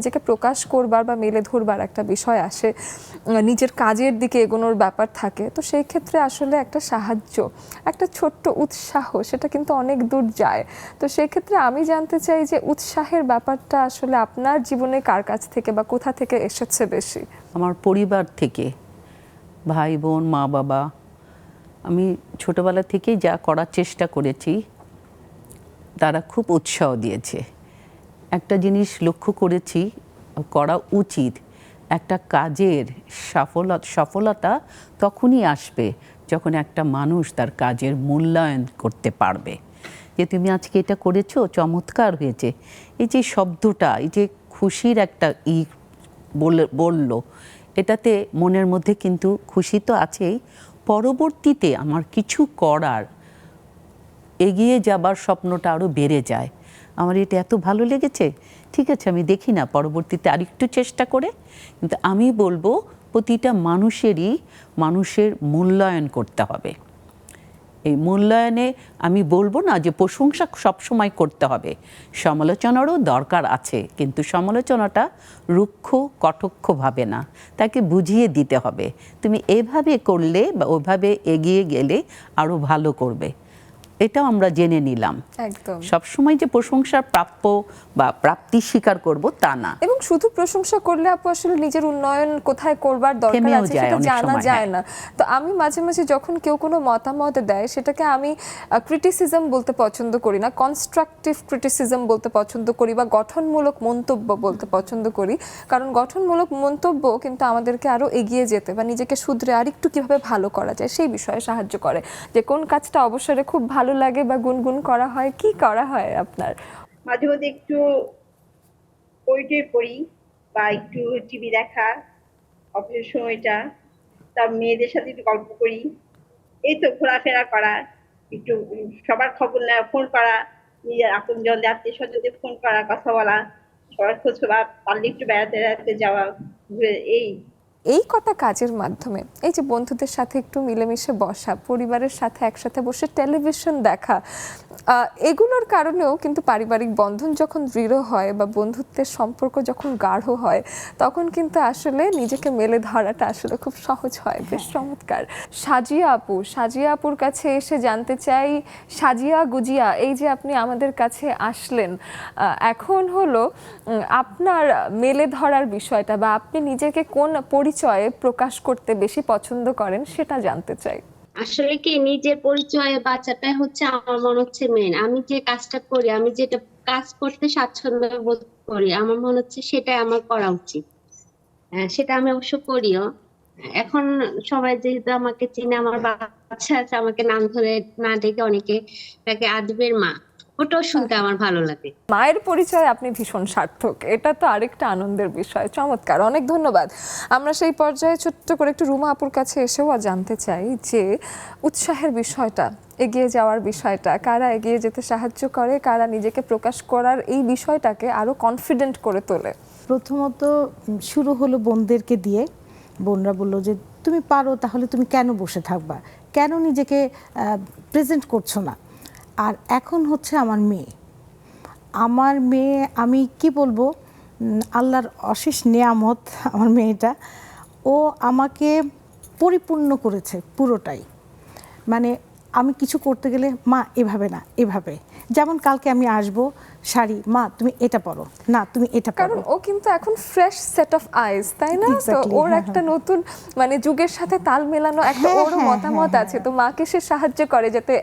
নিজেকে প্রকাশ করবার বা মেলে ধরবার একটা বিষয় আসে, নিজের কাজের দিকে এগোনোর ব্যাপার থাকে, তো সেই ক্ষেত্রে আসলে একটা সাহায্য, একটা ছোট্ট উৎসাহ সেটা কিন্তু অনেক দূর যায়। তো সেই ক্ষেত্রে আমি জানতে চাই যে উৎসাহের ব্যাপারটা আসলে আপনার জীবনে কার কাছ থেকে বা কোথা থেকে এসেছে বেশি? আমার পরিবার থেকে, ভাই বোন, মা বাবা। আমি ছোটবেলা থেকেই যা করার চেষ্টা করেছি তারা খুব উৎসাহ দিয়েছে। একটা জিনিস লক্ষ্য করেছি, করা উচিত। একটা কাজের সফলতা তখনই আসবে যখন একটা মানুষ তার কাজের মূল্যায়ন করতে পারবে। যে তুমি আজকে এটা করেছো, চমৎকার হয়েছে, এই যে শব্দটা, এই যে খুশির একটা বলল, এটাতে মনের মধ্যে কিন্তু খুশি তো আছেই, পরবর্তীতে আমার কিছু করার, এগিয়ে যাবার স্বপ্নটা আরও বেড়ে যায়। আমার এটা এত ভালো লেগেছে, ঠিক আছে আমি দেখি না পরবর্তীতে আরেকটু চেষ্টা করে। কিন্তু আমি বলবো প্রতিটা মানুষের মূল্যায়ন করতে হবে। এই মূল্যায়নে আমি বলবো না যে প্রশংসা সবসময় করতে হবে, সমালোচনারও দরকার আছে, কিন্তু সমালোচনাটা রুক্ষ কটাক্ষভাবে না, তাকে বুঝিয়ে দিতে হবে তুমি এভাবে করলে বা ওভাবে এগিয়ে গেলে আরও ভালো করবে। এটাও আমরা জেনে নিলাম। একদম। সবসময় যে প্রশংসার প্রাপ্য বা প্রাপ্তি স্বীকার করব তা না। এবং শুধু প্রশংসা করলে আপু আসলে নিজের উন্নয়ন কোথায় করবার দরকার আছে সেটা জানা যায় না। তো আমি মাঝে মাঝে যখন কেউ কোনো মতামত দেয় সেটাকে আমি ক্রিটিসিজম বলতে পছন্দ করি না, কনস্ট্রাকটিভ ক্রিটিসিজম বলতে পছন্দ করি বা গঠনমূলক মন্তব্য বলতে পছন্দ করি। কারণ গঠনমূলক মন্তব্য কিন্তু আমাদেরকে আরো এগিয়ে যেতে বা নিজেকে শুধরে আরেকটু কিভাবে ভালো করা যায় সেই বিষয়ে সাহায্য করে। যে কোন কাজটা অবসরে খুব ভালো লাগে বা গুনগুন করা হয়, কি করা হয় আপনার? মাঝে মধ্যে একটু বই পড়ি বা একটু টিভি দেখা, অফিসের সময়টা, তার মেয়েদের সাথে একটু গল্প করি, এই তো ঘোরাফেরা করা, একটু সবার খবর নেওয়া, ফোন করা, নিজের আপনজনদের আত্মীয় স্বজনদের ফোন করা, কথা বলা, সবার খোঁজ খবর, পারলে একটু বেড়াতে যাওয়া, এই কটা কাজের মাধ্যমে এই যে বন্ধুদের সাথে একটু মিলেমিশে বসা, পরিবারের সাথে একসাথে বসে টেলিভিশন দেখা, এগুলোর কারণেও কিন্তু পারিবারিক বন্ধন যখন দৃঢ় হয় বা বন্ধুত্বের সম্পর্ক যখন গাঢ় হয় তখন কিন্তু আসলে নিজেকে মেলে ধরাটা আসলে খুব সহজ হয়। বেশ চমৎকার। সাজিয়া আপুর কাছে এসে জানতে চাই, সাজিয়া গুজিয়া, এই যে আপনি আমাদের কাছে আসলেন, এখন হলো আপনার মেলে ধরার বিষয়টা বা আপনি নিজেকে কোন পরিচয়ে প্রকাশ করতে বেশি পছন্দ করেন সেটা জানতে চাই। আসলে কি, নিজের পরিচয় বাঁচাটাই হচ্ছে আমার মনে হচ্ছে মেন। আমি যে কাজটা করি, আমি যেটা কাজ করতে স্বাচ্ছন্দ্য বোধ করি, আমার মনে হচ্ছে সেটাই আমার করা উচিত। সেটা আমি অবশ্য করিও। এখন সবাই যেহেতু আমাকে চিনে, আমার বাচ্চা আছে, আমাকে নাম ধরে না ডেকে অনেকে তাকে আদবের মা, ওটাও শুনতে আমার ভালো লাগে। মায়ের পরিচয় আপনি ভীষণ সার্থক, এটা তো আরেকটা আনন্দের বিষয়। চমৎকার, অনেক ধন্যবাদ। আমরা সেই পর্যায়ে ছোট্ট করে একটু রুমা আপুর কাছে এসেও জানতে চাই যে উৎসাহের বিষয়টা, এগিয়ে যাওয়ার বিষয়টা, কারা এগিয়ে যেতে সাহায্য করে, কারা নিজেকে প্রকাশ করার এই বিষয়টাকে আরো কনফিডেন্ট করে তোলে? প্রথমত শুরু হলো বোনদেরকে দিয়ে। বোনরা বললো যে তুমি পারো, তাহলে তুমি কেন বসে থাকবা, কেন নিজেকে প্রেজেন্ট করছো না। আর এখন হচ্ছে আমার মেয়ে, আমি কি বলবো, আল্লাহর অশেষ নেয়ামত আমার মেয়েটা। ও আমাকে পরিপূর্ণ করেছে পুরোটাই। মানে আমি কিছু করতে গেলে মা এভাবে না এভাবে, যেমন কালকে আমি আসবো, শাড়ি মা তুমি এটা পরো, না তুমি এটা পরো। কারণ ও কিন্তু এখন ফ্রেশ সেট অফ আইজ, তাই না? তো ওর একটা নতুন মানে যুগের সাথে তাল মেলানো একটা ওর মতামত আছে, তো মাকে সে সাহায্য করে যাতে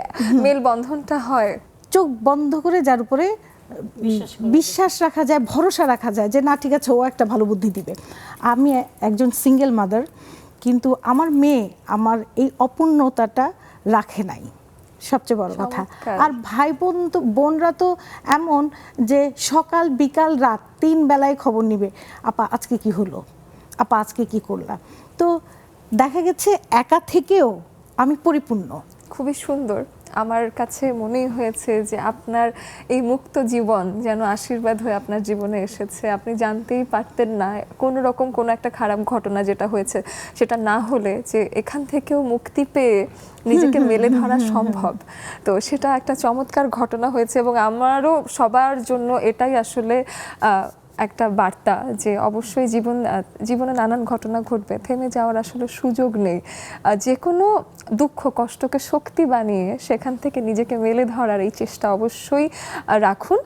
মেল বন্ধনটা হয়। চোখ বন্ধ করে যার উপরে বিশ্বাস রাখা যায়, ভরসা রাখা যায় যে না ঠিক আছে ও একটা ভালো বুদ্ধি দিবে। আমি একজন সিঙ্গেল মাদার, কিন্তু আমার মেয়ে আমার এই অপূর্ণতাটা রাখে নাই, সবচেয়ে বড় কথা। আর ভাই বোনরা তো এমন যে সকাল বিকাল রাত 3 বেলায় খবর নিবে, আপা আজকে কি হলো, আপা আজকে কি করলাম। তো দেখা গেছে একা থেকেও আমি পরিপূর্ণ। খুবই সুন্দর। আমার কাছে মনেই হয়েছে যে আপনার এই মুক্ত জীবন যেন আশীর্বাদ হয়ে আপনার জীবনে এসেছে। আপনি জানতেই পারতেন না কোনো রকম কোনো একটা খারাপ ঘটনা যেটা হয়েছে সেটা না হলে যে এখান থেকেও মুক্তি পেয়ে নিজেকে মেলে ধরা সম্ভব। তো সেটা একটা চমৎকার ঘটনা হয়েছে এবং আমারও সবার জন্য এটাই আসলে একটা বার্তা যে অবশ্যই জীবনে নানান ঘটনা ঘটবে, থেমে যাওয়ার আসলে সুযোগ নেই। যে কোনো দুঃখ কষ্টকে শক্তি বানিয়ে সেখান থেকে নিজেকে মেলে ধরার এই চেষ্টা অবশ্যই রাখুন।